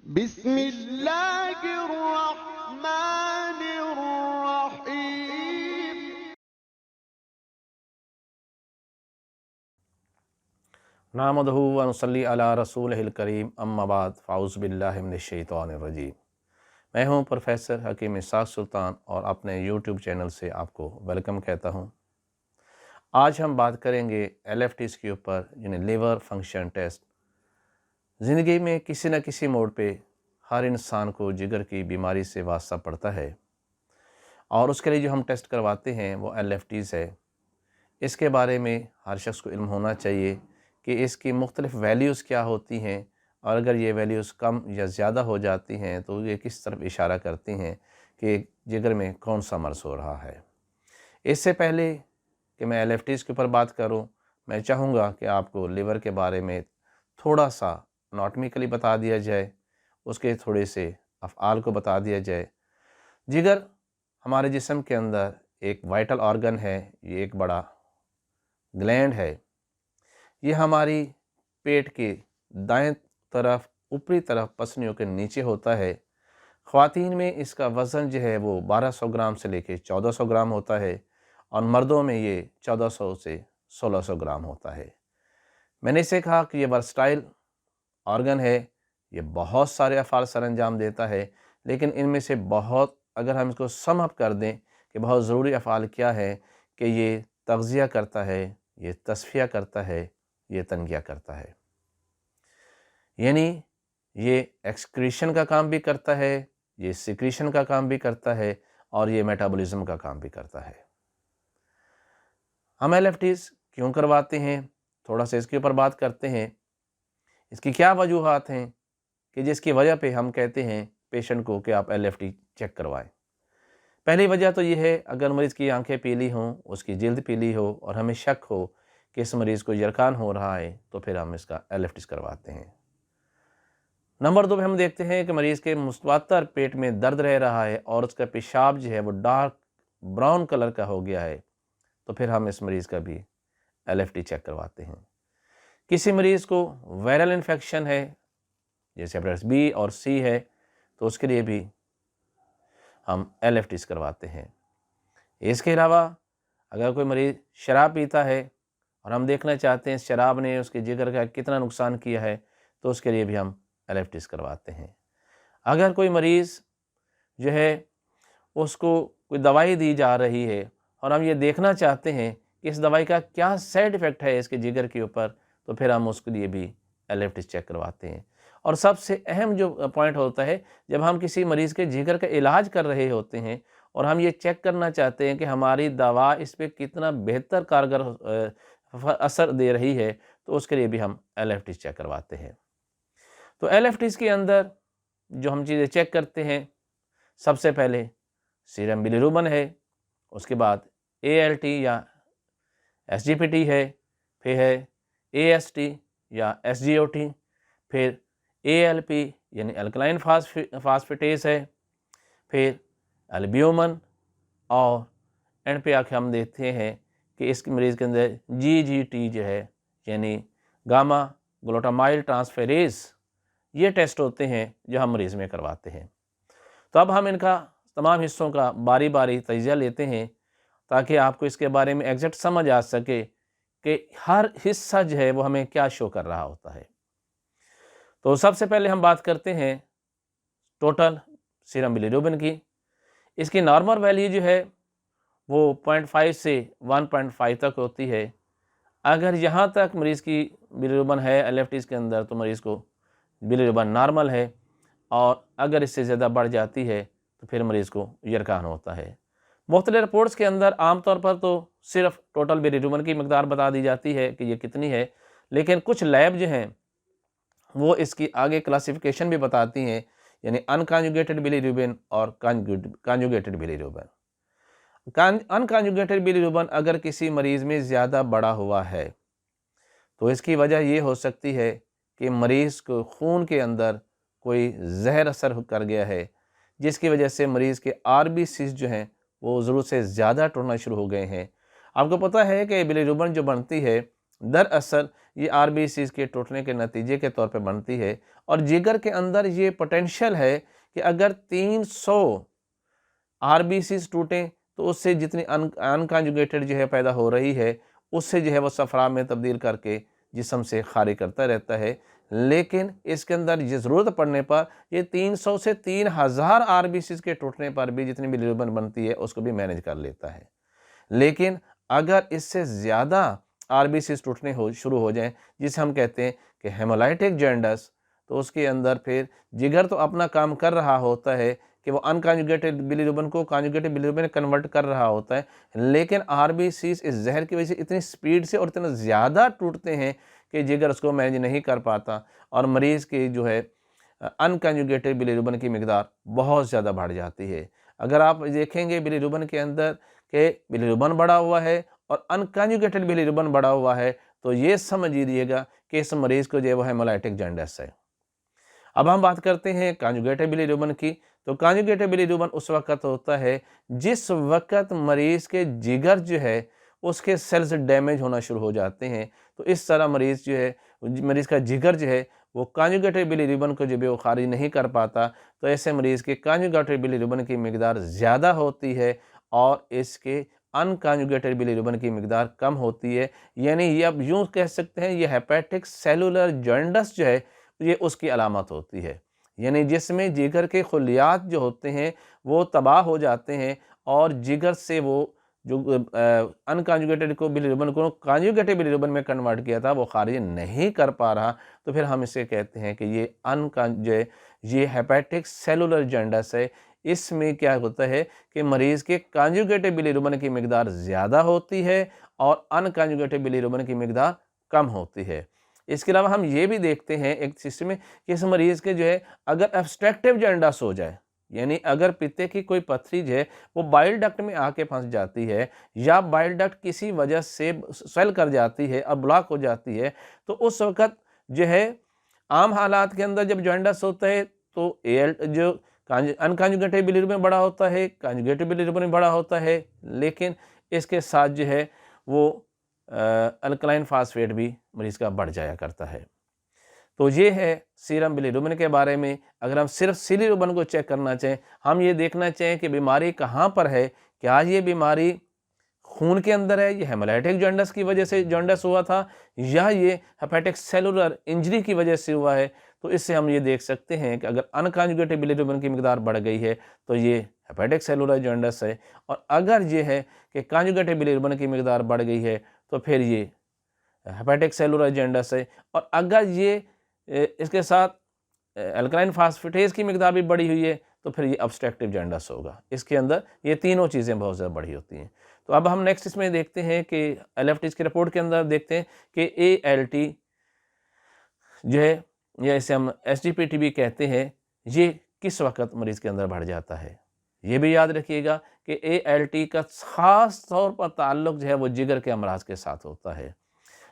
बिस्मिल्लाहिर्रहमानिर्रहीम। नामदहु व नसल्ली अला रसूलिहिल करीम अम्मा बाद फ़ाउज़ु बिल्लाहि मिनश्शैतानिर रजीम। मैं हूं प्रोफेसर हकीम इसहाक़ सुल्तान और अपने यूट्यूब चैनल से आपको वेलकम कहता हूं। आज हम बात करेंगे एलएफटीज़ के ऊपर, यानी लिवर फंक्शन टेस्ट। ज़िंदगी में किसी न किसी मोड़ पे हर इंसान को जिगर की बीमारी से वास्ता पड़ता है और उसके लिए जो हम टेस्ट करवाते हैं वो एलएफटीज़ है। इसके बारे में हर शख्स को इल्म होना चाहिए कि इसकी मुख्तलिफ़ वैल्यूज़ क्या होती हैं और अगर ये वैल्यूज़ कम या ज़्यादा हो जाती हैं तो ये किस तरफ इशारा करती हैं कि जिगर में कौन सा मर्ज़ हो रहा है। इससे पहले कि मैं एलएफटीज़ के ऊपर बात करूं, मैं चाहूँगा कि आपको लिवर के बारे में थोड़ा सा एनाटॉमिकली बता दिया जाए, उसके थोड़े से अफ़आल को बता दिया जाए। जिगर हमारे जिस्म के अंदर एक वाइटल ऑर्गन है, ये एक बड़ा ग्लैंड है। ये हमारी पेट के दाएं तरफ ऊपरी तरफ पसलियों के नीचे होता है। ख़वातीन में इसका वज़न जो है वो 1200 ग्राम से लेकर 1400 ग्राम होता है और मर्दों में ये 1400 से 1600 ग्राम होता है। मैंने इसे कहा कि ये वर्सटाइल ऑर्गन है, ये बहुत सारे अफ़ाल सरअंजाम देता है, लेकिन इनमें से बहुत अगर हम इसको सम अप कर दें कि बहुत ज़रूरी अफ़ाल क्या है कि ये तग़ज़िया करता है, ये तस्फ़िया करता है, ये तंगिया करता है। यानी ये एक्सक्रीशन का काम भी करता है, ये सिक्रीशन का काम भी करता है और ये मेटाबॉलिज्म का काम भी करता है। हम एलएफटीज़ क्यों करवाते हैं, थोड़ा सा इसके ऊपर बात करते हैं। इसकी क्या वजूहात हैं कि जिसकी वजह पे हम कहते हैं पेशेंट को कि आप एलएफटी चेक करवाएं। पहली वजह तो ये है, अगर मरीज़ की आंखें पीली हों, उसकी जिल्द पीली हो और हमें शक हो कि इस मरीज़ को यरकान हो रहा है, तो फिर हम इसका एलएफटीज़ करवाते हैं। नंबर 2 पे हम देखते हैं कि मरीज़ के मुतवातर पेट में दर्द रह रहा है और उसका पेशाब जो है वो डार्क ब्राउन कलर का हो गया है, तो फिर हम इस मरीज़ का भी एलएफटी चेक करवाते हैं। किसी मरीज़ को वायरल इन्फेक्शन है, जैसे हेपेटाइटिस बी और सी है, तो उसके लिए भी हम एलएफटीज़ करवाते हैं। इसके अलावा अगर कोई मरीज़ शराब पीता है और हम देखना चाहते हैं शराब ने उसके जिगर का कितना नुकसान किया है, तो उसके लिए भी हम एलएफटीज़ करवाते हैं। अगर कोई मरीज़ जो है उसको कोई दवाई दी जा रही है और हम ये देखना चाहते हैं कि इस दवाई का क्या साइड इफ़ेक्ट है इसके जिगर के ऊपर, तो फिर हम उसके लिए भी एलएफटीज़ चेक करवाते हैं। और सबसे अहम जो पॉइंट होता है, जब हम किसी मरीज़ के जिगर का इलाज कर रहे होते हैं और हम ये चेक करना चाहते हैं कि हमारी दवा इस पे कितना बेहतर कारगर असर दे रही है, तो उसके लिए भी हम एलएफटीज़ चेक करवाते हैं। तो एलएफटीज़ के अंदर जो हम चीज़ें चेक करते हैं, सबसे पहले सीरम बिलीरुबिन है, उसके बाद एएलटी या एसजीपीटी है, फिर है एएसटी या एसजीओटी, फिर एएलपी यानी अल्कलाइन फास्फेटेस है, फिर एल्ब्यूमिन और एंड पे आके हम देखते हैं कि इस मरीज़ के अंदर जीजीटी जो है यानी गामा ग्लूटामाइल ट्रांसफेरेज, ये टेस्ट होते हैं जो हम मरीज़ में करवाते हैं। तो अब हम इनका तमाम हिस्सों का बारी बारी तजिया लेते हैं ताकि आपको इसके बारे में एग्जैक्ट समझ आ सके कि हर हिस्सा जो है वो हमें क्या शो कर रहा होता है। तो सबसे पहले हम बात करते हैं टोटल सीरम बिलीरुबिन की। इसकी नॉर्मल वैल्यू जो है वो 0.5 से 1.5 तक होती है। अगर यहाँ तक मरीज़ की बिलीरुबिन है एलएफटीज़ के अंदर, तो मरीज़ को बिलीरुबिन नॉर्मल है, और अगर इससे ज़्यादा बढ़ जाती है तो फिर मरीज़ को यरकान होता है। मुख्तलिफ रिपोर्ट्स के अंदर आमतौर पर तो सिर्फ टोटल बिलीरुबिन की मकदार बता दी जाती है कि ये कितनी है, लेकिन कुछ लैब जो हैं वो इसकी आगे क्लासिफिकेशन भी बताती हैं, यानी अनकॉन्जुगेटेड बिलीरुबिन और कॉन्जुगेटेड बिलीरुबिन। अनकॉन्जुगेटेड बिलीरुबिन अगर किसी मरीज़ में ज़्यादा बढ़ा हुआ है तो इसकी वजह ये हो सकती है कि मरीज़ को खून के अंदर कोई जहर असर कर गया है, जिसकी वजह से मरीज़ के आरबीसीज़ जो हैं वो ज़रूरत से ज़्यादा टूटना शुरू हो गए हैं। आपको पता है कि बिलीरुबिन जो बनती है दरअसल ये आरबीसीज के टूटने के नतीजे के तौर पे बनती है और जिगर के अंदर ये पोटेंशियल है कि अगर 300 आरबीसीज टूटें तो उससे जितनी अनकंजुगेटेड जो है पैदा हो रही है उससे जो है वो सफरा में तब्दील करके जिस्म से खारिज करता रहता है। लेकिन इसके अंदर ये ज़रूरत पड़ने पर ये 300 से 3000 आरबीसीज के टूटने पर भी जितनी बिलीरुबिन बनती है उसको भी मैनेज कर लेता है। लेकिन अगर इससे ज़्यादा आरबीसीज टूटने शुरू हो जाएं, जिसे हम कहते हैं कि हेमोलाइटिक जॉन्डिस, तो उसके अंदर फिर जिगर तो अपना काम कर रहा होता है कि वो अनकंजुगेटेड बिलीरुबिन को कंजुगेटेड बिलीरुबिन कन्वर्ट कर रहा होता है, लेकिन आरबीसीज इस जहर की वजह से इतनी स्पीड से और इतना ज़्यादा टूटते हैं कि जिगर उसको मैनेज नहीं कर पाता और मरीज़ की जो है अनकंजुगेटेड बिलीरुबिन की मिकदार बहुत ज़्यादा बढ़ जाती है। अगर आप देखेंगे बिलीरुबिन के अंदर कि बिलीरुबिन बढ़ा हुआ है और अनकंजुगेटेड बिलीरुबिन बढ़ा हुआ है, तो ये समझ लीजिएगा कि इस मरीज़ को जो है वो हेमोलाइटिक जॉन्डिस है। अब हम बात करते हैं कंजुगेटेड बिलीरुबिन की। तो कंजुगेटेड बिलीरुबिन उस वक़्त होता है जिस वक़्त मरीज़ के जिगर जो है उसके सेल्स डैमेज होना शुरू हो जाते हैं। तो इस तरह मरीज़ जो है मरीज़ का जिगर जो है वो कंजुगेटेड बिलीरुबिन को जो है वो खारिज नहीं कर पाता। तो ऐसे मरीज़ के कंजुगेटेड बिलीरुबिन की मिकदार ज़्यादा होती है और इसके अनकंजुगेटेड बिलीरुबिन की मिकदार कम होती है। यानी ये आप यूँ कह सकते हैं ये हेपेटिक सेलुलर जॉन्डिस जो है ये उसकी अलामत होती है। यानी जिसमें जिगर के खुलियात जो होते हैं वो तबाह हो जाते हैं और जिगर से वो जो अनकंजुगेटेड को बिलीरुबिन को कंजुगेटेड बिलीरुबिन में कन्वर्ट किया था वो खारिज नहीं कर पा रहा। तो फिर हम इसे कहते हैं कि ये हेपेटिक सेलुलर जॉन्डिस है। इसमें क्या होता है कि मरीज़ के कंजुगेटेड बिलीरुबिन की मिकदार ज़्यादा होती है और अनकंजुगेटेड बिलीरुबिन की मिकदार कम होती है। इसके अलावा हम ये भी देखते हैं एक सिस्टम में कि इस मरीज़ के जो है अगर ऑब्स्ट्रक्टिव जॉन्डिस हो जाए, यानी अगर पित्ते की कोई पथरी जो है वो बाइल डक्ट में आके फंस जाती है या बाइल डक्ट किसी वजह से स्वेल कर जाती है और ब्लॉक हो जाती है, तो उस वक़्त जो है आम हालात के अंदर जब जॉन्डिस होता है तो जो अनकंजुगेटेड बिलीरुबिन बड़ा होता है, कंजुगेटेड बिलीरुबिन बड़ा होता है, लेकिन इसके साथ जो है वो अल्कलाइन फास्फेट भी मरीज़ का बढ़ जाया करता है। तो ये है सीरम बिलीरुबिन के बारे में। अगर हम सिर्फ बिलीरुबिन को चेक करना चाहें, हम ये देखना चाहें कि बीमारी कहाँ पर है, क्या ये बीमारी खून के अंदर है, ये हेमोलाइटिक जॉन्डिस की वजह से जॉन्डिस हुआ था या ये हेपेटिक सेलुलर इंजरी की वजह से हुआ है। तो इससे हम ये देख सकते हैं कि अगर अनकंजुगेटेड बिलीरुबिन की मिकदार बढ़ गई है तो ये हेपेटिक सेलुलर जॉन्डिस है, और अगर ये है कि कंजुगेटेड बिलीरुबिन की मिकदार बढ़ गई है तो फिर ये हेपेटिक सेलुलर जॉन्डिस है। और अगर ये इसके साथ अल्कलाइन फास्फेटेज की मिकदार भी बढ़ी हुई है तो फिर ये ऑब्स्ट्रक्टिव जॉन्डिस होगा। इसके अंदर ये तीनों चीज़ें बहुत ज़्यादा बढ़ी होती हैं। तो अब हम नेक्स्ट इसमें देखते हैं कि एलएफटीज की रिपोर्ट के अंदर देखते हैं कि एएलटी जो है या इसे हम एसजीपीटी भी कहते हैं, ये किस वक्त मरीज़ के अंदर बढ़ जाता है। ये भी याद रखिएगा कि एएलटी का ख़ास तौर पर ताल्लुक़ जो है वो जिगर के अमराज के साथ होता है।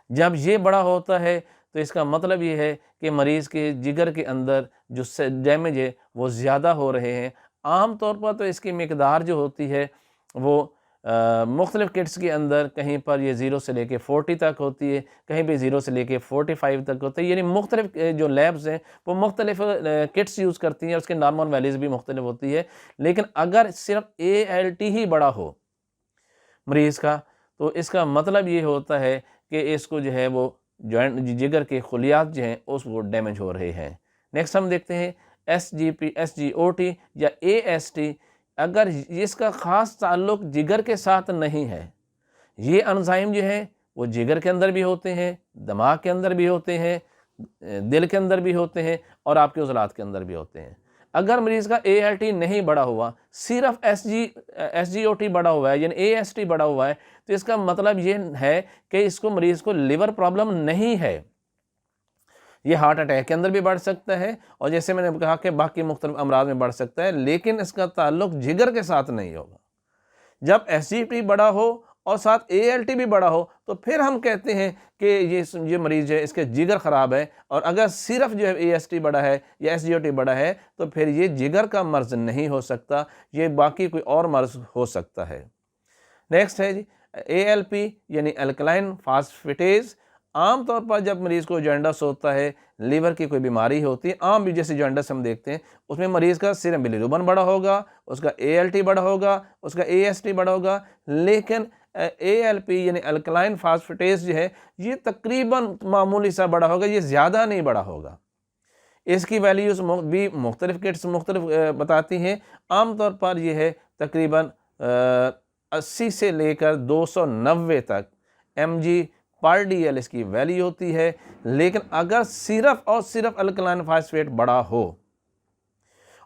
जब ये बड़ा होता है तो इसका मतलब ये है कि मरीज़ के जिगर के अंदर जो डैमेज है वो ज़्यादा हो रहे हैं। आम तौर पर तो इसकी मिकदार जो होती है वो मुख्तलिफ़ किट्स के अंदर कहीं पर ये 0 से लेके 40 तक होती है, कहीं पे 0 से लेके 45 तक होती है। यानी मुख्तलिफ़ जो लैब्स हैं वो मुख्तलिफ़ किट्स यूज़ करती हैं, उसके नॉर्मल वैल्यूज़ भी मुख्तलिफ होती है। लेकिन अगर सिर्फ एएलटी ही बड़ा हो मरीज़ का तो इसका मतलब ये होता है कि इसको जो है वो जिगर के खुलियात जो हैं वो डैमेज हो रहे हैं। नेक्स्ट हम देखते हैं एसजीओटी या एएसटी। अगर इसका ख़ास ताल्लुक़ जिगर के साथ नहीं है, ये एंजाइम जो है वो जिगर के अंदर भी होते हैं, दिमाग के अंदर भी होते हैं, दिल के अंदर भी होते हैं और आपके उज़लात के अंदर भी होते हैं। अगर मरीज़ का एएलटी नहीं बढ़ा हुआ, सिर्फ एसजीओटी बढ़ा हुआ है यानी एएसटी बढ़ा हुआ है, तो इसका मतलब ये है कि इसको मरीज़ को लिवर प्रॉब्लम नहीं है। ये हार्ट अटैक के अंदर भी बढ़ सकता है और जैसे मैंने कहा कि बाकी मुख्तलिफ अमराज में बढ़ सकता है, लेकिन इसका ताल्लुक़ जिगर के साथ नहीं होगा। जब एसजीओटी बड़ा हो और साथ एएलटी भी बड़ा हो तो फिर हम कहते हैं कि ये मरीज़ है इसके जिगर ख़राब है। और अगर सिर्फ जो है एएसटी बड़ा है या एसजीओटी बड़ा है तो फिर ये जिगर का मर्ज़ नहीं हो सकता, ये बाकी कोई और मर्ज़ हो सकता है। नेक्स्ट है जी एएलपी यानी अल्कलाइन फास्फेटेज आम तौर पर जब मरीज़ को जॉन्डिस होता है, लीवर की कोई बीमारी होती है, आम भी जैसे जॉन्डिस हम देखते हैं, उसमें मरीज़ का सीरम बिलीरुबिन बड़ा होगा, उसका ALT बड़ा होगा, उसका AST बड़ा होगा, लेकिन ALP यानी अल्कलाइन फास्फेटेज जो है ये तकरीबन मामूली सा बड़ा होगा, ये ज़्यादा नहीं बड़ा होगा। इसकी वैल्यूज़ भी मुख्तलिफ किट्स मुख्तलिफ बताती हैं। आम तौर पर यह है तकरीबन 80 से लेकर 290 तक mg/dl इसकी वैल्यू होती है। लेकिन अगर सिर्फ और सिर्फ अल्कलाइन फास्फेट बड़ा हो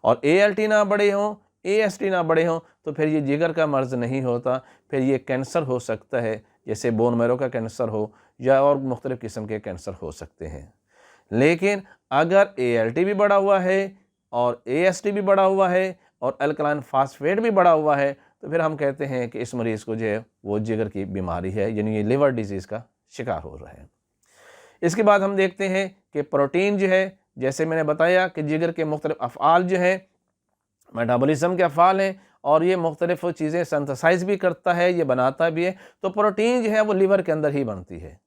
और ALT ना बड़े हों, AST ना बड़े हों, तो फिर ये जिगर का मर्ज़ नहीं होता, फिर ये कैंसर हो सकता है, जैसे बोन मैरो का कैंसर हो या और मुख्तलिफ़ किस्म के कैंसर हो सकते हैं। लेकिन अगर ALT भी बढ़ा हुआ है और AST भी बढ़ा हुआ है और अल्कलाइन फास्फेट भी बढ़ा हुआ है, तो फिर हम कहते हैं कि इस मरीज़ को जो है वो जिगर की बीमारी है, यानी ये लिवर डिजीज़ का शिकार हो रहा है। इसके बाद हम देखते हैं कि प्रोटीन जो है, जैसे मैंने बताया कि जिगर के मुख्तलिफ अफ़आल जो हैं मेटाबॉलिज्म के अफ़आल हैं और ये मुख्तलिफ चीज़ें सिंथेसाइज़ भी करता है, ये बनाता भी है। तो प्रोटीन जो है वो लिवर के अंदर ही बनती है।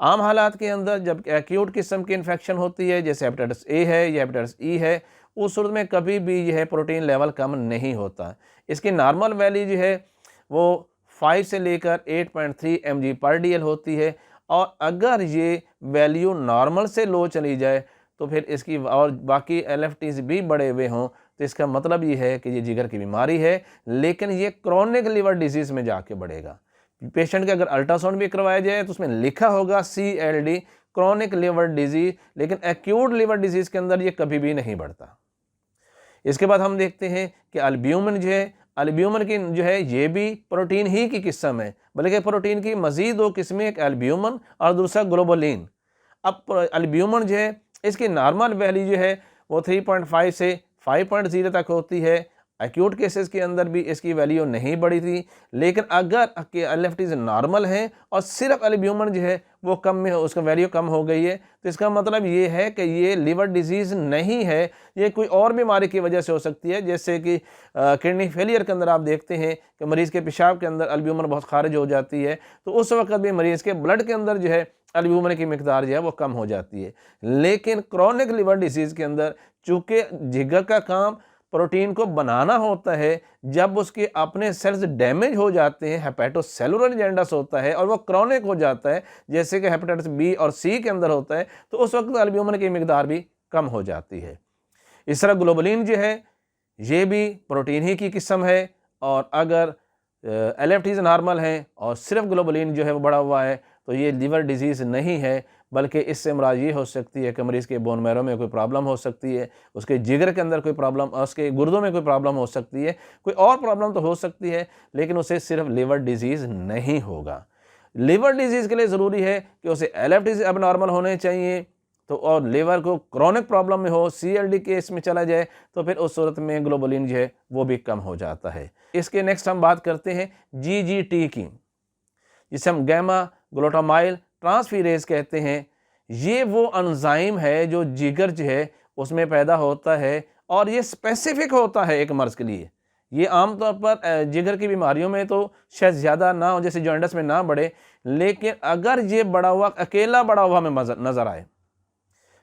आम हालात के अंदर जब एक्यूट किस्म की इन्फेक्शन होती है, जैसे हेपेटाइटिस A है या हेपेटाइटिस E है, उस सूरत में कभी भी यह प्रोटीन लेवल कम नहीं होता। इसकी नॉर्मल वैल्यू जो है वो 5 से लेकर 8.3 mg/dl होती है और अगर ये वैल्यू नॉर्मल से लो चली जाए तो फिर इसकी और बाकी LFTs भी बढ़े हुए हों, तो इसका मतलब ये है कि ये जिगर की बीमारी है, लेकिन ये क्रोनिक लिवर डिजीज़ में जाके बढ़ेगा। पेशेंट का अगर अल्ट्रासाउंड भी करवाया जाए तो उसमें लिखा होगा CLD क्रोनिक लिवर डिजीज़, लेकिन एक्यूट लिवर डिजीज़ के अंदर ये कभी भी नहीं बढ़ता। इसके बाद हम देखते हैं कि अल्ब्यूमिन जो है, अल्ब्यूमिन की जो है ये भी प्रोटीन ही की किस्म है, बल्कि प्रोटीन की मज़ीद 2 किस्में, एक अल्ब्यूमिन और दूसरा ग्लोबुलिन। अब अल्ब्यूमिन जो है इसकी नॉर्मल वैल्यू जो है वो 3.5 से 5.0 तक होती है। एक्यूट केसेस के अंदर भी इसकी वैल्यू नहीं बढ़ी थी, लेकिन अगर LFTs नॉर्मल हैं और सिर्फ अल्ब्यूमिन जो है वो कम में, उसका वैल्यू कम हो गई है, तो इसका मतलब ये है कि ये लिवर डिजीज़ नहीं है, ये कोई और बीमारी की वजह से हो सकती है। जैसे कि किडनी फेलियर के अंदर आप देखते हैं कि मरीज़ के पेशाब के अंदर अल्ब्यूमिन बहुत खारिज हो जाती है, तो उस वक्त भी मरीज़ के ब्लड के अंदर जो है अल्ब्यूमिन की मिकदार जो है वो कम हो जाती है। लेकिन क्रोनिक लिवर डिजीज़ के अंदर चूँकि जिगर का काम प्रोटीन को बनाना होता है, जब उसके अपने सेल्स डैमेज हो जाते हैं, हेपेटोसेलुलर जॉन्डिस होता है और वो क्रोनिक हो जाता है, जैसे कि हेपेटाइटिस B और C के अंदर होता है, तो उस वक्त अल्ब्यूमिन की मिकदार भी कम हो जाती है। इस तरह ग्लोबुलिन जो है ये भी प्रोटीन ही की किस्म है और अगर LFTs नॉर्मल हैं और सिर्फ ग्लोबुलिन जो है वो बढ़ा हुआ है, तो ये लिवर डिजीज़ नहीं है, बल्कि इससे मुराद ये हो सकती है कि मरीज़ के बोन मैरो में कोई प्रॉब्लम हो सकती है, उसके जिगर के अंदर कोई प्रॉब्लम, उसके गुर्दों में कोई प्रॉब्लम हो सकती है, कोई और प्रॉब्लम तो हो सकती है, लेकिन उसे सिर्फ लिवर डिजीज़ नहीं होगा। लिवर डिजीज़ के लिए ज़रूरी है कि उसे LFTs अब नॉर्मल होने चाहिए, तो और लिवर को क्रोनिक प्रॉब्लम में हो, CLD केस में चला जाए, तो फिर उस सूरत में ग्लोबुलिन जो है वो भी कम हो जाता है। इसके नेक्स्ट हम बात करते हैं GGT की, जिसे हम गैमा ग्लूटामाइल ट्रांसफेरेज कहते हैं। ये वो एंजाइम है जो जिगर जो है उसमें पैदा होता है और ये स्पेसिफिक होता है एक मर्ज़ के लिए। ये आमतौर पर जिगर की बीमारियों में तो शायद ज़्यादा ना हो, जैसे जॉन्डिस में ना बढ़े, लेकिन अगर ये बढ़ा हुआ, अकेला बढ़ा हुआ हमें नज़र आए,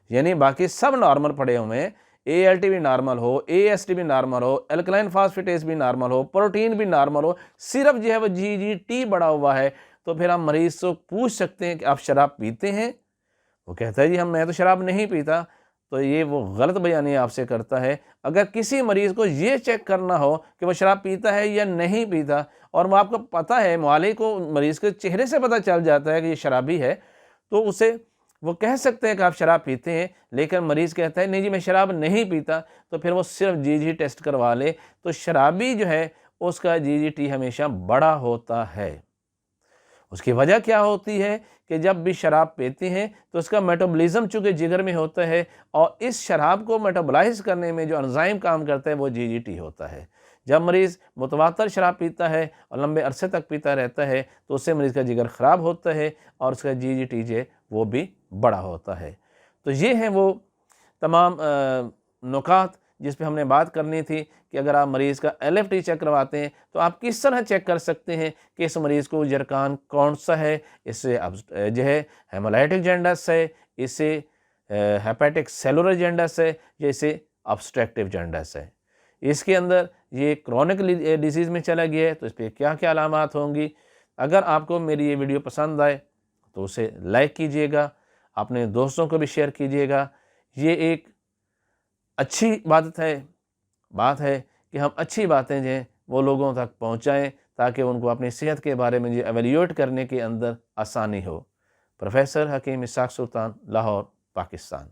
यानी बाकी सब नॉर्मल पड़े हुए हैं, ALT भी नॉर्मल हो, AST भी नॉर्मल हो, अल्कलाइन फास्फेटेज भी नॉर्मल हो, प्रोटीन भी नॉर्मल हो, सिर्फ जो है वो GGT बढ़ा हुआ है, तो फिर हम मरीज़ से पूछ सकते हैं कि आप शराब पीते हैं? वो कहता है जी मैं तो शराब नहीं पीता, तो ये वो गलत बयानी आपसे करता है। अगर किसी मरीज़ को ये चेक करना हो कि वो शराब पीता है या नहीं पीता, और वो आपको पता है, मुआलिज को मरीज़ के चेहरे से पता चल जाता है कि ये शराबी है, तो उसे वो कह सकते हैं कि आप शराब पीते हैं, लेकिन मरीज़ कहता है नहीं जी मैं शराब नहीं पीता, तो फिर वो सिर्फ GG टेस्ट करवा ले, तो शराबी जो है उसका GGT हमेशा बड़ा होता है। उसकी वजह क्या होती है कि जब भी शराब पीते हैं तो उसका मेटाबॉलिज्म चूँकि जिगर में होता है और इस शराब को मेटाबॉलाइज करने में जो एंजाइम काम करता है वो GGT होता है। जब मरीज़ मुतवातर शराब पीता है और लंबे अरसे तक पीता रहता है तो उससे मरीज़ का जिगर ख़राब होता है और उसका GGT जो वो भी बड़ा होता है। तो ये हैं वो तमाम नुकात जिस पे हमने बात करनी थी कि अगर आप मरीज़ का LFT चेक करवाते हैं तो आप किस तरह चेक कर सकते हैं कि इस मरीज़ को जरकान कौन सा है, इससे अब जो है हेमोलाइटिक जॉन्डिस है, इससे हेपेटिक सेलुलर जॉन्डिस है, या इसे ऑब्स्ट्रक्टिव जॉन्डिस है। इसके अंदर ये क्रॉनिक डिजीज़ में चला गया है तो इस पर क्या क्या अलामात होंगी। अगर आपको मेरी ये वीडियो पसंद आए तो उसे लाइक कीजिएगा, अपने दोस्तों को भी शेयर कीजिएगा। ये एक अच्छी बात है कि हम अच्छी बातें जो हैं वो लोगों तक पहुंचाएं ताकि उनको अपनी सेहत के बारे में जो एवेल्यूएट करने के अंदर आसानी हो। प्रोफेसर हकीम इसहाक सुल्तान, लाहौर, पाकिस्तान।